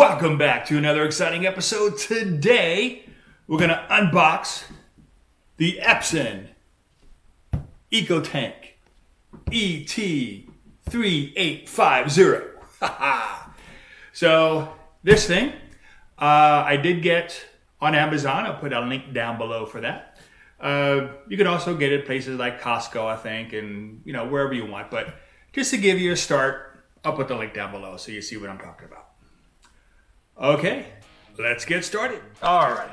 Welcome back to another exciting episode. Today, we're going to unbox the Epson EcoTank ET3850. So, this thing, I did get on Amazon. I'll put a link down below for that. You can also get it at places like Costco, I think, and wherever you want. But just to give you a start, I'll put the link down below so you see what I'm talking about. Okay, let's get started. All right.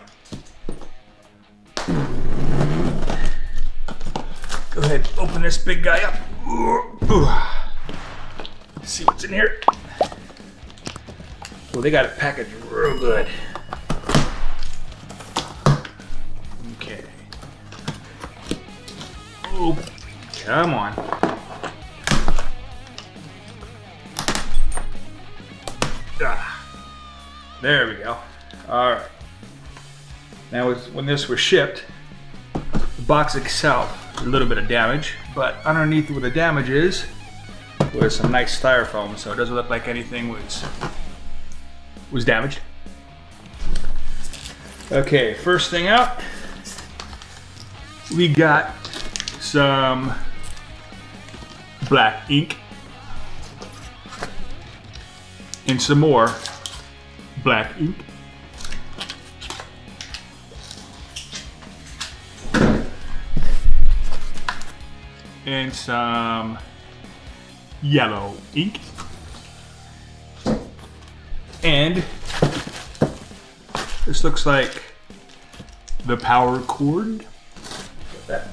Go ahead, open this big guy up. See what's in here. Well, they got it packaged real good. Okay. Oh, come on. There we go. All right. Now, when this was shipped, the box itself, a little bit of damage, but underneath where the damage is, was some nice styrofoam, so it doesn't look like anything was damaged. Okay, first thing out, we got some black ink and some more black ink. And some yellow ink. And this looks like the power cord. Get that.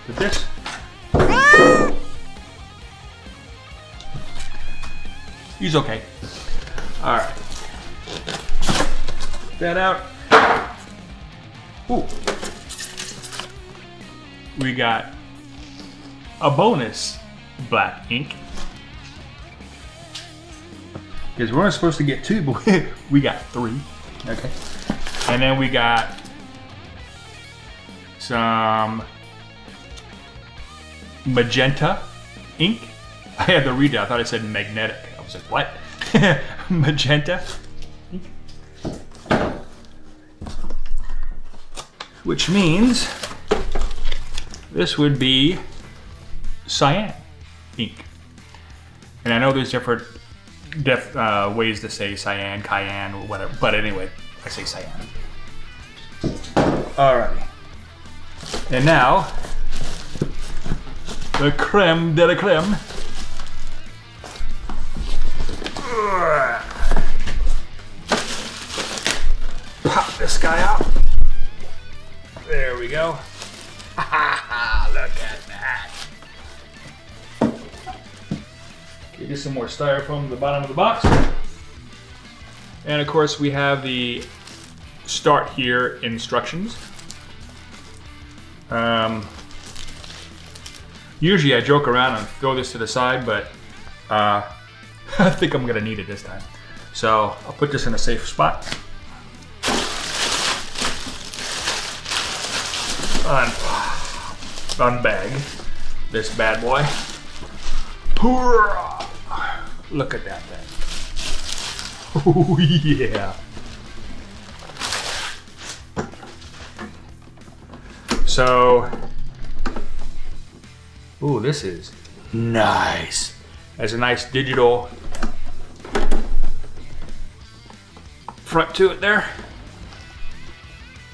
With this. He's okay. All right. Get that out. Ooh. We got a bonus black ink. Because we're only supposed to get 2, but we got 3. Okay. And then we got some magenta ink. I had to read it. I thought it said magnetic. I was like, what? Magenta ink. Which means this would be cyan ink. And I know there's different ways to say cyan, cayenne, or whatever. But anyway, I say cyan. Alrighty. And now, the creme de la creme. Pop this guy out. There we go. Look at that. Okay, get some more styrofoam at the bottom of the box. And of course we have the start here instructions. Usually I joke around and throw this to the side, but I think I'm gonna need it this time. So I'll put this in a safe spot. Unbag this bad boy. Look at that thing. Oh yeah. So, ooh, this is nice. Has a nice digital front to it there.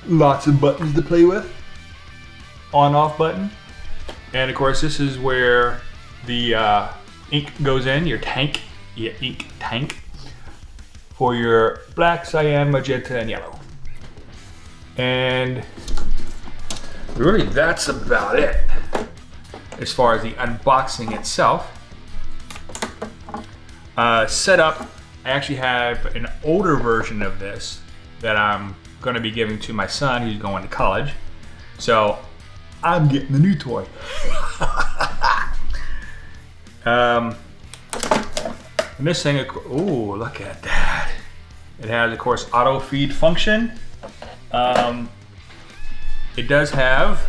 Lots of buttons to play with. On-off button. And of course, this is where the ink goes in, your tank, your ink tank, for your black, cyan, magenta, and yellow. And really, that's about it as far as the unboxing itself. Setup, I actually have an older version of this that I'm going to be giving to my son who's going to college. So I'm getting the new toy. And this thing, oh, look at that. It has, of course, auto feed function. It does have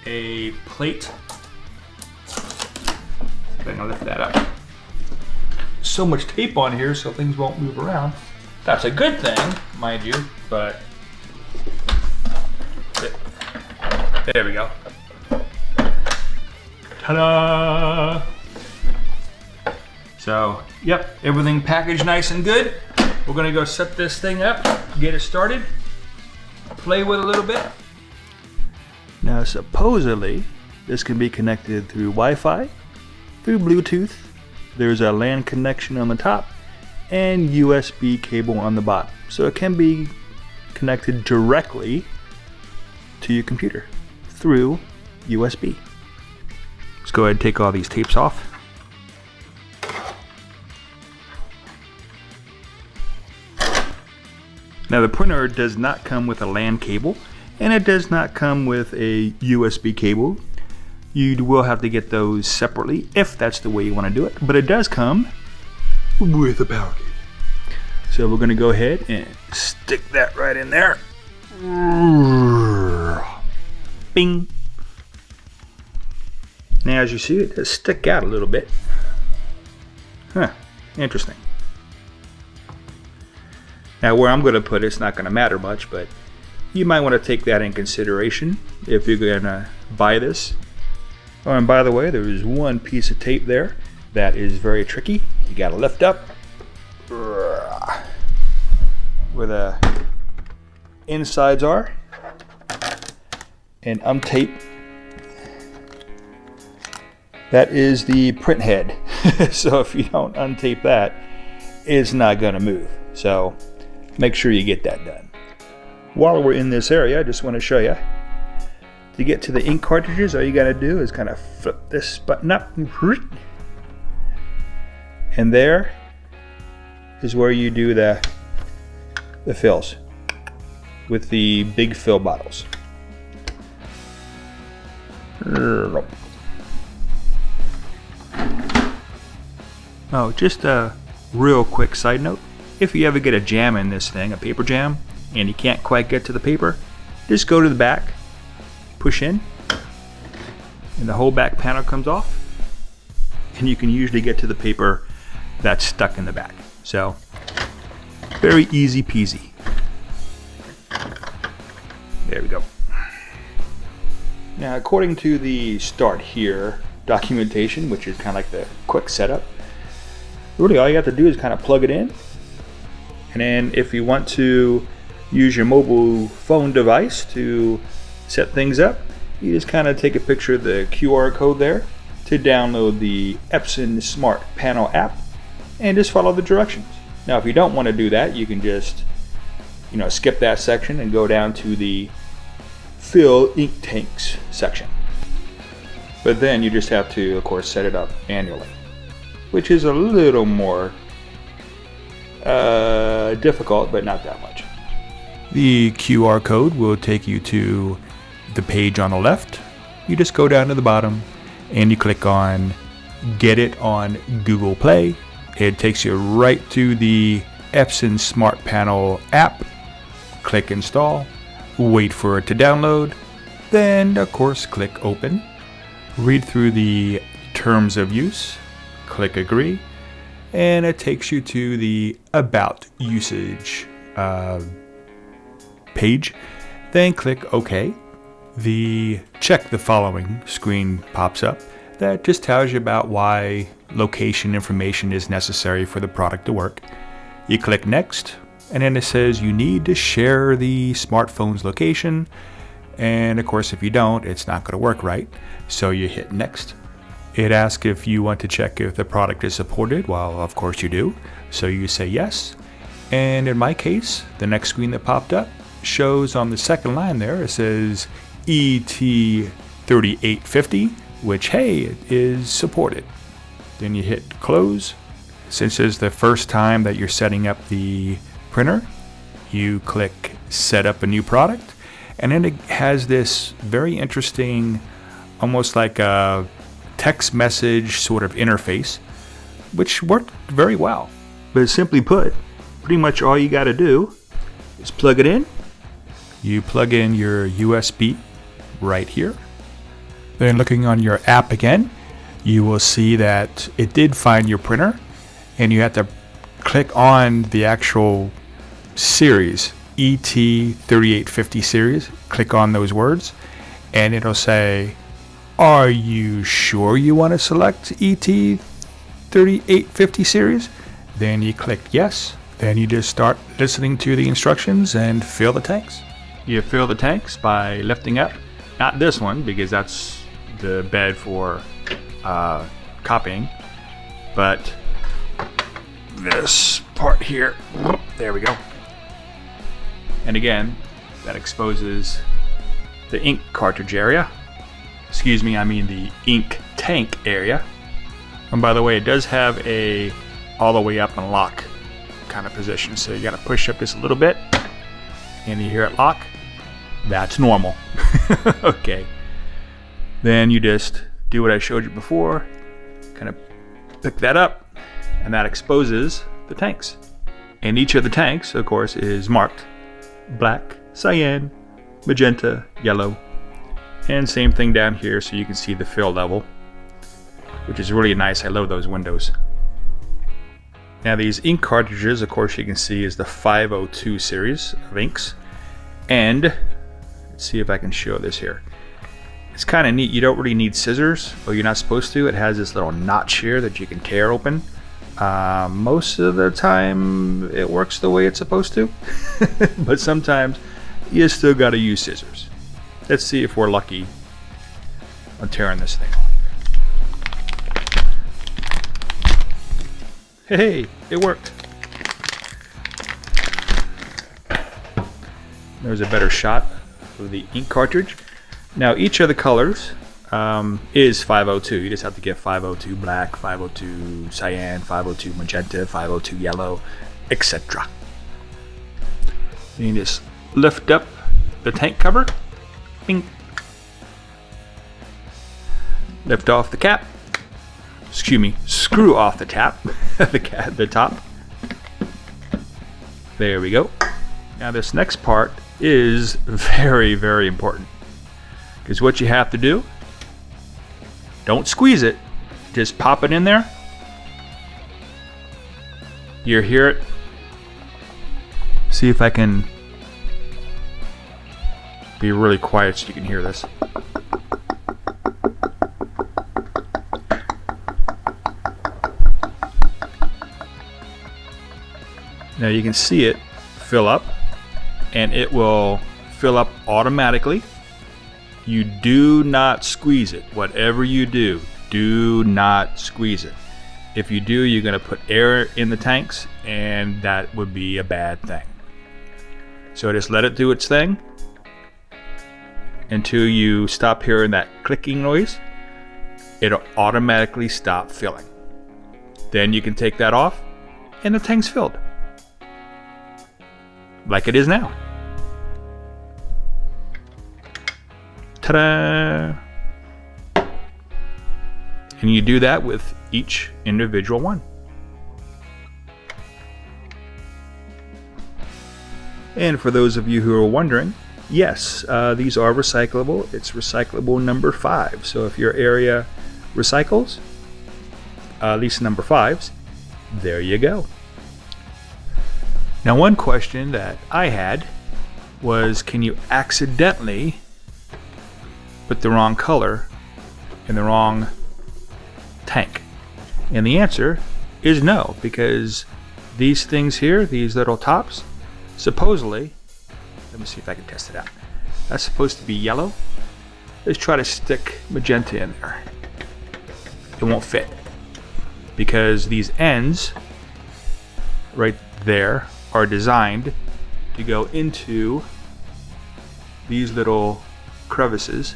a plate. I'm gonna lift that up. so much tape on here so things won't move around. That's a good thing, mind you, but there we go. Ta-da! So, yep, everything packaged nice and good. We're gonna go set this thing up, get it started, play with it a little bit. Now, supposedly, this can be connected through Wi-Fi, through Bluetooth. There's a LAN connection on the top and USB cable on the bottom. So it can be connected directly to your computer through USB. Let's go ahead and take all these tapes off. Now the printer does not come with a LAN cable, and it does not come with a USB cable. You will have to get those separately if that's the way you want to do it, but it does come with a power cable. So we're going to go ahead and stick that right in there. Bing. Now as you see, it does stick out a little bit. Huh, interesting. Now where I'm going to put it's not going to matter much, but you might want to take that in consideration if you're going to buy this. Oh, and by the way, there is one piece of tape there that is very tricky. You got to lift up where the insides are and untape. That is the print head. So if you don't untape that, it's not going to move. So make sure you get that done. While we're in this area, I just want to show you. To get to the ink cartridges, all you got to do is kind of flip this button up. And there is where you do the fills with the big fill bottles. Oh, just a real quick side note. If you ever get a jam in this thing, a paper jam, and you can't quite get to the paper, just go to the back, push in, and the whole back panel comes off, and you can usually get to the paper that's stuck in the back. So, very easy peasy. There we go. Now, according to the Start Here documentation, which is kind of like the quick setup, really all you have to do is kind of plug it in, and then if you want to use your mobile phone device to set things up, you just kind of take a picture of the QR code there to download the Epson Smart Panel app and just follow the directions. Now if you don't want to do that, you can just skip that section and go down to the fill ink tanks section. But then you just have to, of course, set it up manually, which is a little more difficult, but not that much. The QR code will take you to the page on the left. You just go down to the bottom and you click on Get It on Google Play. It takes you right to the Epson Smart Panel app. Click Install, wait for it to download, then of course click Open. Read through the terms of use, click Agree, and it takes you to the About Usage page. Then click OK. The Check the Following screen pops up. That just tells you about why location information is necessary for the product to work. You click Next, and then it says you need to share the smartphone's location. And of course, if you don't, it's not going to work right. So you hit Next. It asks if you want to check if the product is supported. Well, of course you do. So you say yes. And in my case, the next screen that popped up shows on the second line there, it says ET3850, which, hey, it is supported. Then you hit Close. Since it's the first time that you're setting up the printer, you click Set Up a New Product. And then it has this very interesting, almost like a text message sort of interface, which worked very well. But simply put, pretty much all you got to do is plug it in. You plug in your USB right here. Then looking on your app again, you will see that it did find your printer and you have to click on the actual series, ET3850 series. Click on those words, and it'll say, are you sure you want to select ET3850 series? Then you click yes. Then you just start listening to the instructions and fill the tanks. You fill the tanks by lifting up, not this one because that's the bed for copying, but this part here. There we go. And again, that exposes the ink cartridge area. Excuse me, I mean the ink tank area. And by the way, it does have a all the way up and lock kind of position. So you got to push up just a little bit, and you hear it lock. That's normal. Okay. Then you just do what I showed you before. Kind of pick that up, and that exposes the tanks. And each of the tanks, of course, is marked black, cyan, magenta, yellow, and same thing down here so you can see the fill level, which is really nice. I love those windows. Now these ink cartridges, of course, you can see is the 502 series of inks. And let's see if I can show this here. It's kind of neat. You don't really need scissors, or you're not supposed to. It has this little notch here that you can tear open. Most of the time it works the way it's supposed to, but sometimes you still got to use scissors. Let's see if we're lucky on tearing this thing off. Hey, it worked. There's a better shot of the ink cartridge. Now each of the colors is 502. You just have to get 502 black, 502 cyan, 502 magenta, 502 yellow, etc. Then you just lift up the tank cover. Bing. Lift off the cap. Excuse me, screw off the tap, the top. There we go. Now this next part is very, very important, because what you have to do, don't squeeze it, just pop it in there. You hear it. See if I can be really quiet so you can hear this. Now you can see it fill up, and it will fill up automatically. You do not squeeze it. Whatever you do not squeeze it. If you do, you're going to put air in the tanks, and that would be a bad thing. So just let it do its thing until you stop hearing that clicking noise. It'll automatically stop filling. Then you can take that off, and the tank's filled. Like it is now. Ta-da! And you do that with each individual one. And for those of you who are wondering, yes, these are recyclable. It's recyclable number 5. So if your area recycles, at least number 5s, there you go. Now one question that I had was, can you accidentally put the wrong color in the wrong tank? And the answer is no, because these things here, these little tops, supposedly, let me see if I can test it out. That's supposed to be yellow. Let's try to stick magenta in there. It won't fit, because these ends right there are designed to go into these little crevices,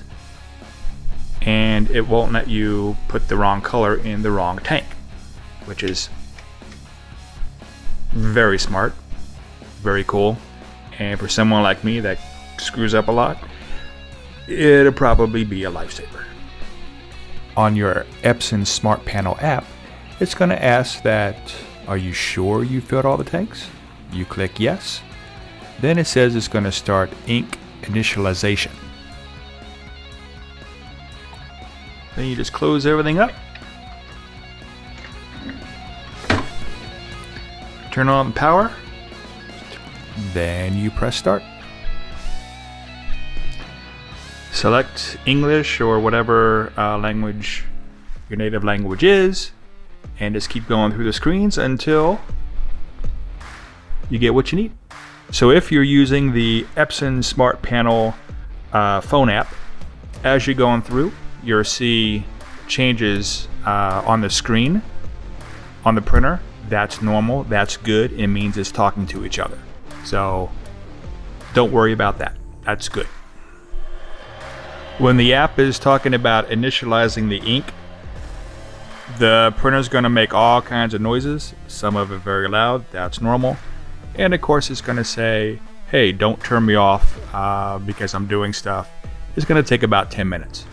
and it won't let you put the wrong color in the wrong tank, which is very smart, very cool. And for someone like me that screws up a lot, it'll probably be a lifesaver. On your Epson Smart Panel app, it's going to ask that, are you sure you filled all the tanks? You click yes. Then it says it's going to start ink initialization. Then you just close everything up. Turn on the power. Then you press start. Select English or whatever language your native language is, and just keep going through the screens until you get what you need. So if you're using the Epson Smart Panel phone app, as you're going through, you'll see changes on the screen on the printer. That's normal, that's good. It means it's talking to each other. So don't worry about that. That's good. When the app is talking about initializing the ink, the printer's going to make all kinds of noises, some of it very loud. That's normal. And of course it's going to say, hey, don't turn me off because I'm doing stuff. It's going to take about 10 minutes.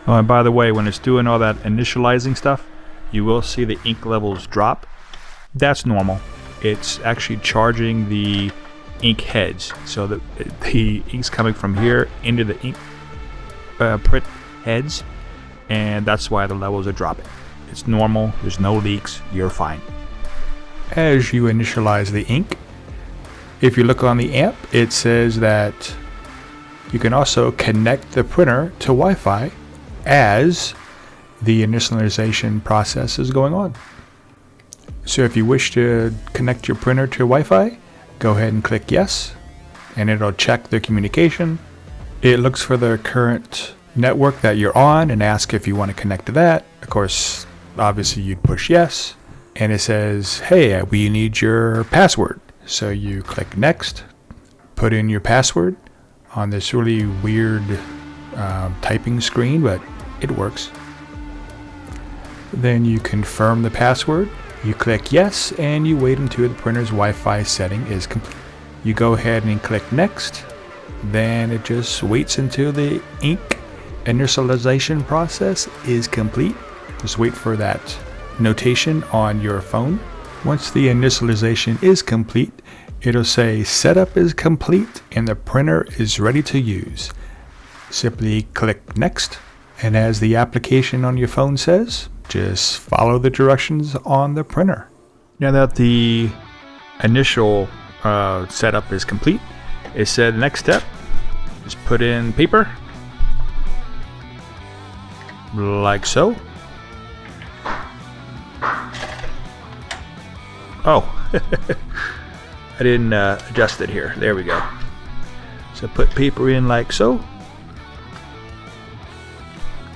Oh, and by the way, when it's doing all that initializing stuff, you will see the ink levels drop. That's normal. It's actually charging the ink heads, so that the ink's coming from here into the ink print heads, and that's why the levels are dropping. It's normal. There's no leaks. You're fine. As you initialize the ink, if you look on the app, it says that you can also connect the printer to Wi-Fi as the initialization process is going on. So if you wish to connect your printer to Wi-Fi, go ahead and click yes, and it'll check the communication. It looks for the current network that you're on and ask if you want to connect to that. Of course, obviously you'd push yes, and it says, hey, we need your password. So you click next, put in your password on this really weird typing screen, but it works. Then you confirm the password, you click yes, and you wait until the printer's Wi-Fi setting is complete. You go ahead and click next, then it just waits until the ink initialization process is complete. Just wait for that notation on your phone. Once the initialization is complete, it'll say setup is complete and the printer is ready to use. Simply click next, and as the application on your phone says, just follow the directions on the printer. Now that the initial setup is complete, it said next step, just put in paper, like so. Oh, I didn't adjust it here. There we go. So put paper in like so.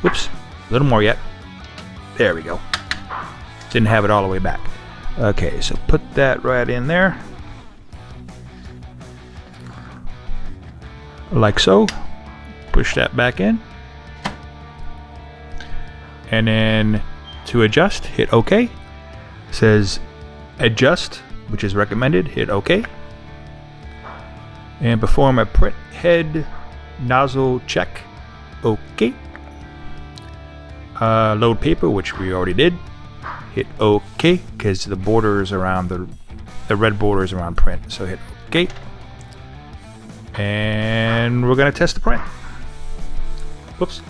Whoops, a little more yet. There we go. Didn't have it all the way back. Okay, so put that right in there. Like so. Push that back in. And then to adjust, hit OK. It says adjust, which is recommended. Hit OK. And perform a print head nozzle check. OK. Load paper, which we already did. Hit OK, because the borders around the red borders around print. So hit OK. And we're going to test the print. Whoops.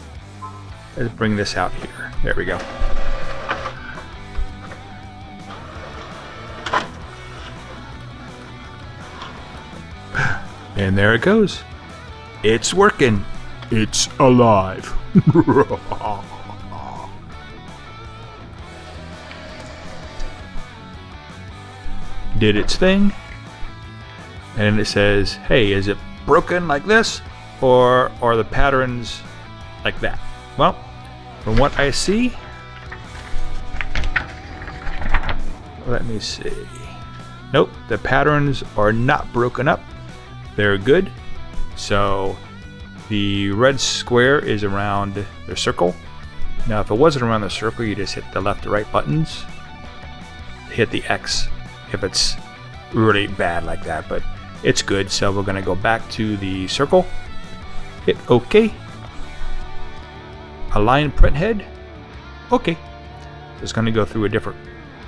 Let's bring this out here. There we go. And there it goes. It's working. It's alive. Did its thing. And it says, hey, is it broken like this? Or are the patterns like that? Well, from what I see, let me see. Nope, the patterns are not broken up. They're good. So the red square is around the circle. Now, if it wasn't around the circle, you just hit the left or right buttons. Hit the X if it's really bad like that, but it's good. So we're going to go back to the circle. Hit OK. Align print head. OK. It's going to go through a different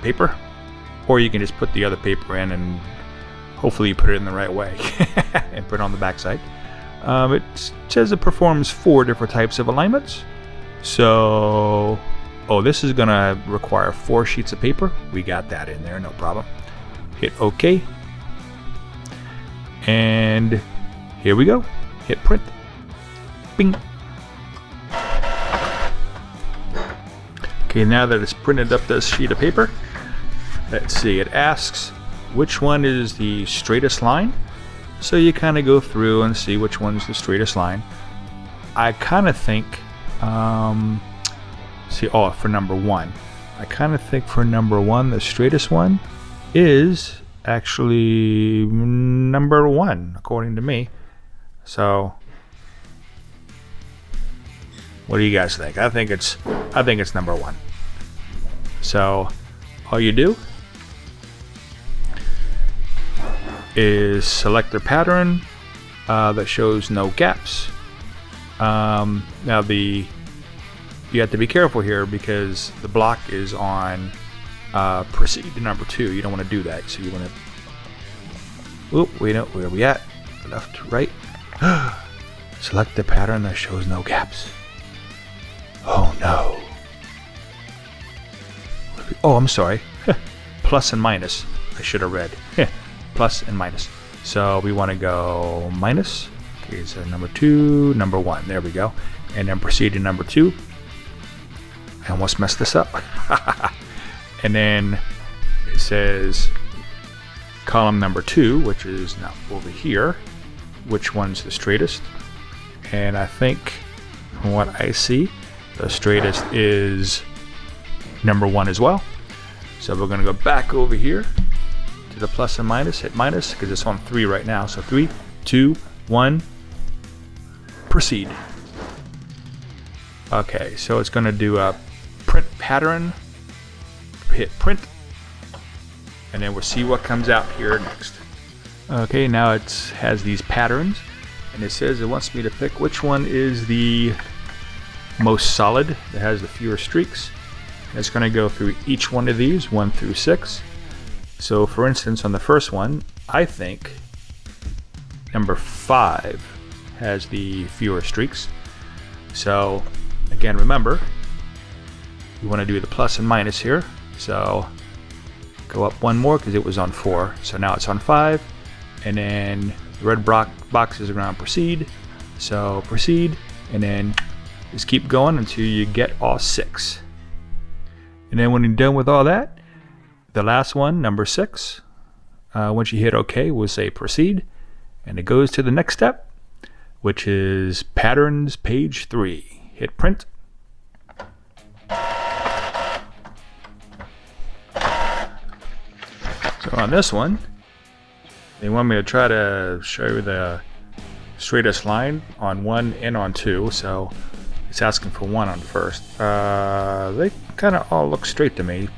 paper, or you can just put the other paper in and hopefully you put it in the right way and put it on the back side. It says it performs 4 different types of alignments. So, this is going to require 4 sheets of paper. We got that in there, no problem. hit OK, and here we go. Hit print. Bing. Okay, now that it's printed up this sheet of paper, let's see, it asks which one is the straightest line. So you kind of go through and see which one's the straightest line. I kind of think, for number 1. I kind of think for number 1, the straightest one is actually number 1, according to me. So, what do you guys think? I think it's number 1. So, all you do is select the pattern that shows no gaps. Now you have to be careful here because the block is on proceed to number 2. You don't want to do that. So you want to. Oop, wait, no, where are we at? Left, right. Select the pattern that shows no gaps. Oh no. Oh, I'm sorry. Plus and minus. I should have read. Plus and minus. So we want to go minus. Okay, so number 2, number 1. There we go. And then proceed to number 2. I almost messed this up. And then it says column number 2, which is now over here. Which one's the straightest? And I think from what I see, the straightest is number 1 as well. So we're going to go back over here to the plus and minus, hit minus because it's on 3 right now. So 3, 2, 1, proceed. Okay, so it's going to do a print pattern, hit print, and then we'll see what comes out here next. Okay, now it has these patterns, and it says it wants me to pick which one is the most solid, that has the fewer streaks. And it's going to go through each one of these, 1 through 6. So for instance, on the first one, I think number 5 has the fewer streaks. So again, remember, you want to do the plus and minus here. So go up 1 more because it was on 4. So now it's on 5. And then the red boxes are around proceed. So proceed, and then just keep going until you get all 6. And then when you're done with all that, the last one, number 6, once you hit OK, we'll say proceed. And it goes to the next step, which is patterns page 3. Hit print. So on this one, they want me to try to show you the straightest line on 1 and on 2. So it's asking for 1 on first. They kind of all look straight to me.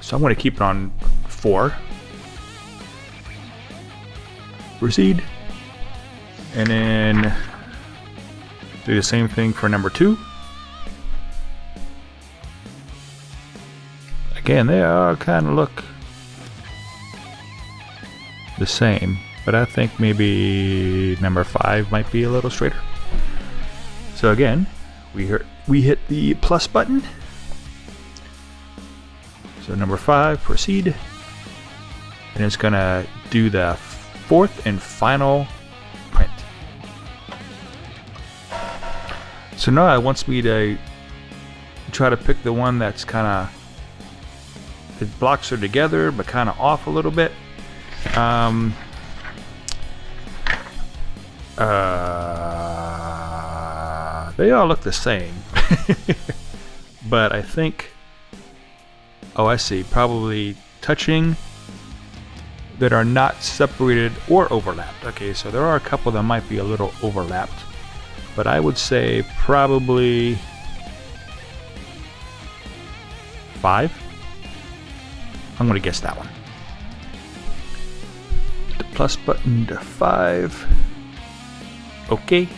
So I'm going to keep it on 4. Proceed. And then do the same thing for number 2. Again, they all kind of look the same, but I think maybe number 5 might be a little straighter. So again, we hit the plus button. So number 5, proceed. And it's gonna do the 4th and final print. So now it wants me to try to pick the one that's kind of, the blocks are together but kind of off a little bit. They all look the same. But I think, oh, I see, probably touching that are not separated or overlapped. Okay, so there are a couple that might be a little overlapped, but I would say probably 5. I'm going to guess that one. The plus button to 5. Okay.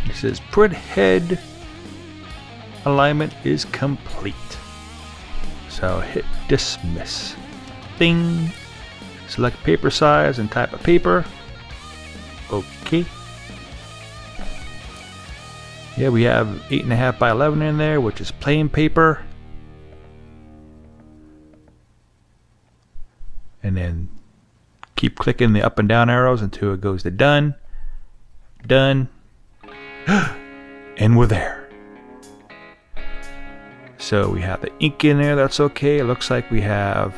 It says print head alignment is complete. So hit dismiss. Ding. Select paper size and type of paper. Okay. Yeah, we have 8.5 by 11 in there, which is plain paper. and then keep clicking the up and down arrows until it goes to done. Done. And we're there. So we have the ink in there, that's okay. It looks like we have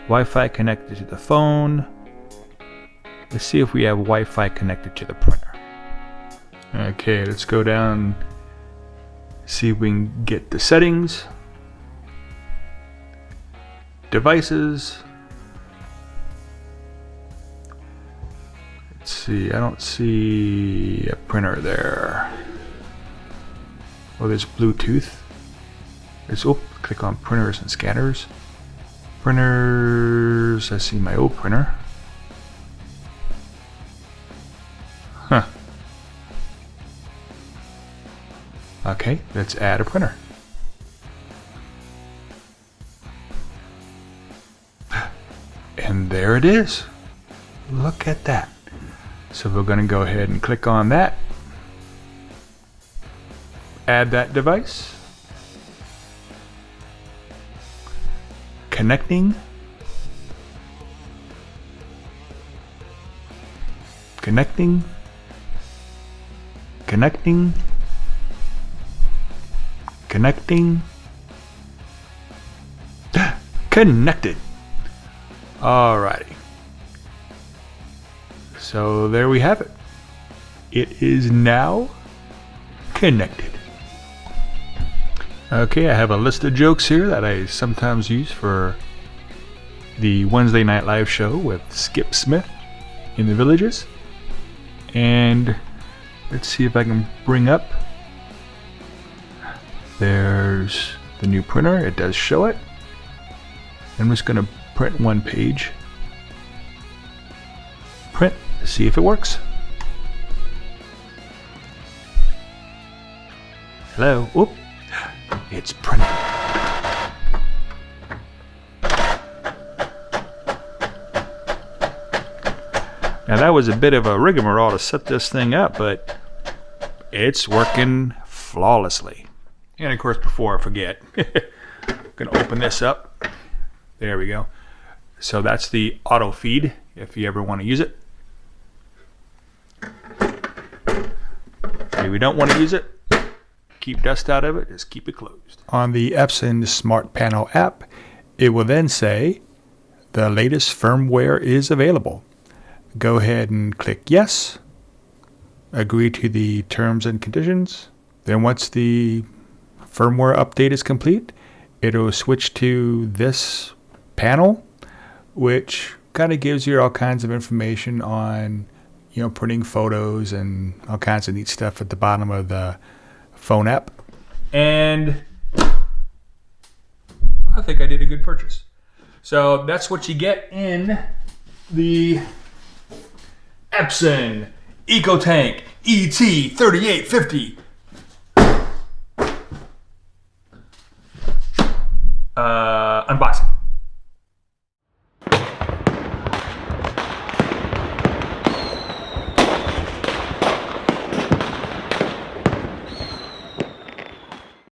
Wi-Fi connected to the phone. Let's see if we have Wi-Fi connected to the printer. Okay, let's go down, see if we can get the settings, devices. Let's see, I don't see a printer there. Oh, there's Bluetooth. There's, oh, click on printers and scanners. Printers, I see my old printer. Huh. Okay, let's add a printer. And there it is. Look at that. So we're going to go ahead and click on that. Add that device. Connecting. Connecting. Connecting. Connecting. Connected. Alrighty. So there we have it. It is now connected. Okay, I have a list of jokes here that I sometimes use for the Wednesday Night Live show with Skip Smith in the Villages. And let's see if I can bring up. There's the new printer. It does show it. I'm just going to print one page. Print to see if it works. Hello. Oop. It's printing. Now that was a bit of a rigmarole to set this thing up, but it's working flawlessly. And of course, before I forget, I'm going to open this up. There we go. So that's the auto feed if you ever want to use it. If we don't want to use it, keep dust out of it, just keep it closed. On the Epson Smart Panel app, it will then say the latest firmware is available. Go ahead and click yes, agree to the terms and conditions. Then once the firmware update is complete, it'll switch to this panel, which kind of gives you all kinds of information on, you know, printing photos and all kinds of neat stuff at the bottom of the phone app. And I think I did a good purchase. So that's what you get in the Epson EcoTank ET3850 unboxing.